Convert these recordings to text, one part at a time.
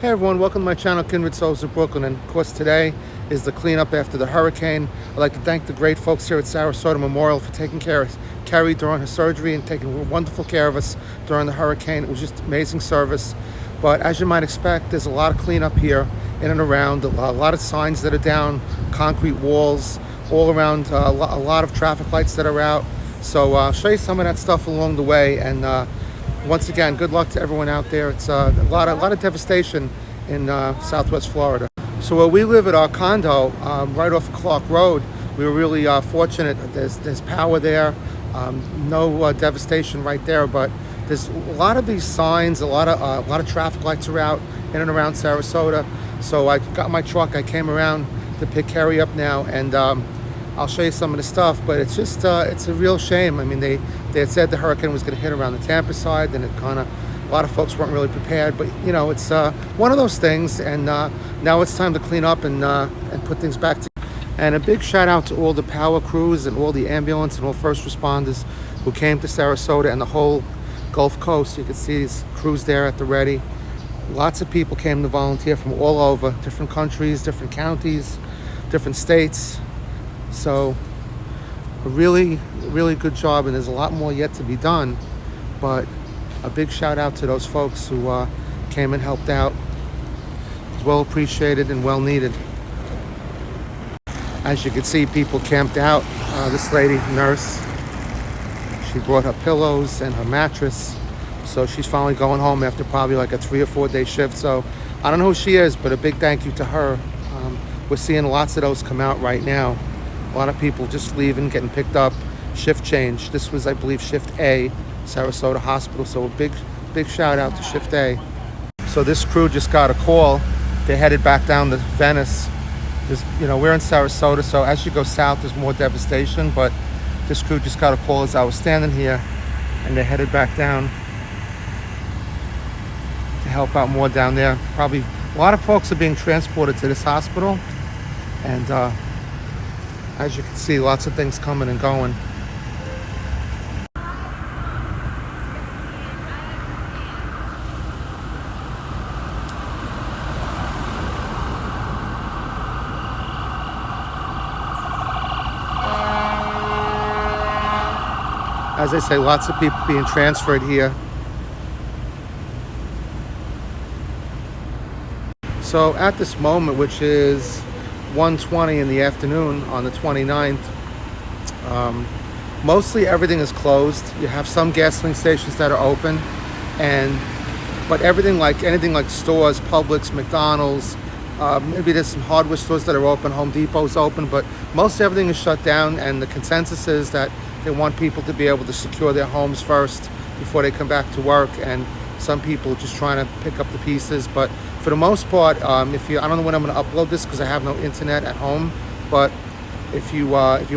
Hey everyone, welcome to my channel, Kindred Souls of Brooklyn. And of course today is the cleanup after the hurricane. I'd like to thank the great folks here at Sarasota Memorial for taking care of Carrie during her surgery and taking wonderful care of us during the hurricane. It was just amazing service. But as you might expect, there's a lot of cleanup here in and around, a lot of signs that are down, concrete walls all around, a lot of traffic lights that are out. So I'll show you some of that stuff along the way. And once again, good luck to everyone out there. It's a lot of devastation in Southwest Florida. So where we live at our condo, right off Clark Road, we were really fortunate. There's power there, no devastation right there. But there's a lot of these signs, a lot of traffic lights are out in and around Sarasota. So I got my truck. I came around to pick Carrie up now, and I'll show you some of the stuff. But it's just it's a real shame. I mean, they had said the hurricane was going to hit around the Tampa side, and it kind of, a lot of folks weren't really prepared. But you know, it's one of those things, and now it's time to clean up and put things back together. And a big shout out to all the power crews and all the ambulance and all first responders who came to Sarasota and the whole Gulf Coast. You can see these crews there at the ready. Lots of people came to volunteer from all over, different countries, different counties, different states. So a really good job, and there's a lot more yet to be done. But a big shout out to those folks who came and helped out. It's well appreciated and well needed. As you can see, people camped out. This lady, nurse, she brought her pillows and her mattress. So she's finally going home after probably like a 3 or 4 day shift. So I don't know who she is, but a big thank you to her. We're seeing lots of those come out right now. A lot of people just leaving, getting picked up, shift change. This was, I believe, shift A, Sarasota Hospital. So a big shout out to shift A. So this crew just got a call. They headed back down to Venice. We're in Sarasota, so as you go south, there's more devastation. But this crew just got a call as I was standing here, and they headed back down to help out more down there. Probably a lot of folks are being transported to this hospital, and as you can see, lots of things coming and going. As I say, lots of people being transferred here. So at this moment, which is 1:20 in the afternoon on the 29th, mostly everything is closed. You have some gasoline stations that are open, but anything like stores, Publix, McDonald's, maybe there's some hardware stores that are open, Home Depot's open, but most everything is shut down. And the consensus is that they want people to be able to secure their homes first before they come back to work. And some people are just trying to pick up the pieces. But for the most part, I don't know when I'm going to upload this because I have no internet at home. But if you're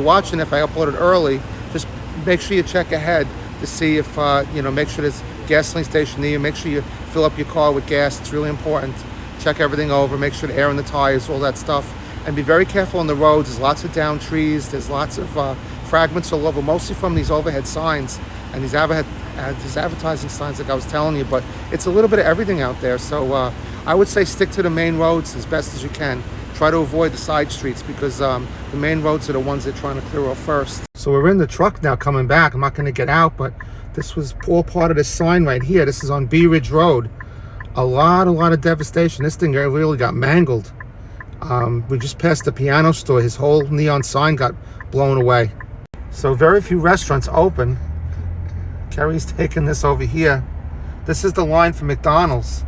watching, if I upload it early, just make sure you check ahead to see if make sure there's gasoline station near you. Make sure you fill up your car with gas. It's really important. Check everything over. Make sure the air in the tires, all that stuff, and be very careful on the roads. There's lots of downed trees. There's lots of fragments all over, mostly from these overhead signs and these advertising signs like I was telling you. But it's a little bit of everything out there. So I would say stick to the main roads as best as you can. Try to avoid the side streets because the main roads are the ones they're trying to clear off first. So we're in the truck now coming back. I'm not going to get out, but this was all part of this sign right here. This is on Bee Ridge Road. A lot of devastation. This thing really got mangled. We just passed the piano store. His whole neon sign got blown away. So very few restaurants open. Carrie's taking this over here. This is the line for McDonald's.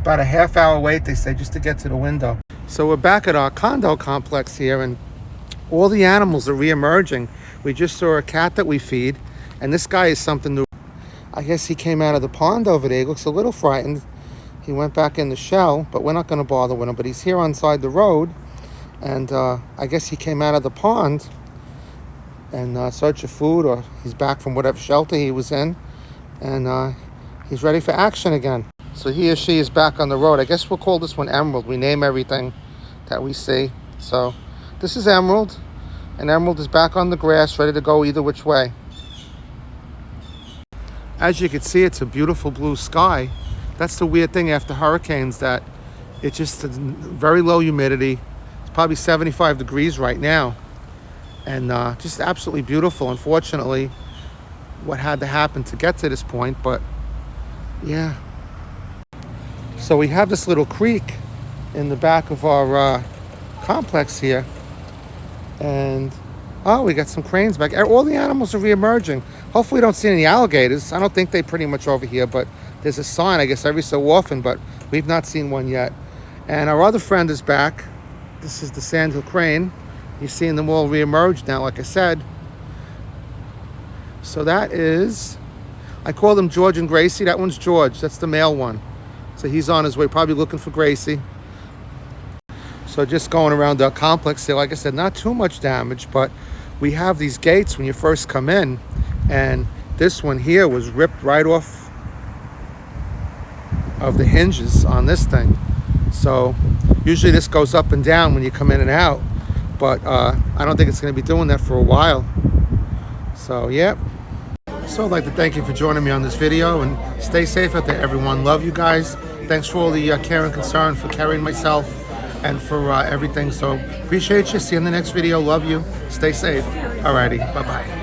About a half-hour wait, they say, just to get to the window. So we're back at our condo complex here, and all the animals are re-emerging. We just saw a cat that we feed, and this guy is something new. I guess he came out of the pond over there. He looks a little frightened. He went back in the shell, but we're not going to bother with him. But he's here on side the road, and I guess he came out of the pond and search of food, or he's back from whatever shelter he was in, and he's ready for action again. So he or she is back on the road. I guess we'll call this one Emerald. We name everything that we see. So this is Emerald, and Emerald is back on the grass, ready to go either which way. As you can see, it's a beautiful blue sky That's the weird thing after hurricanes, that it's just very low humidity. It's probably 75 degrees right now. And just absolutely beautiful. Unfortunately, what had to happen to get to this point, but yeah. So we have this little creek in the back of our complex here. And oh, we got some cranes back. All the animals are re-emerging. Hopefully we don't see any alligators. I don't think they pretty much over here, but there's a sign, I guess, every so often, but we've not seen one yet. And our other friend is back. This is the sandhill crane. You're seeing them all re-emerge now, like I said. So that is, I call them George and Gracie. That one's George. That's the male one. So he's on his way, probably looking for Gracie. So just going around the complex here, like I said, not too much damage, but we have these gates when you first come in, and this one here was ripped right off of the hinges on this thing. So usually this goes up and down when you come in and out, but I don't think it's going to be doing that for a while. So yeah. So I'd like to thank you for joining me on this video, and stay safe out there, everyone. Love you guys. Thanks for all the care and concern for carrying myself and for everything. So appreciate you. See you in the next video. Love you. Stay safe. Alrighty. Bye-bye.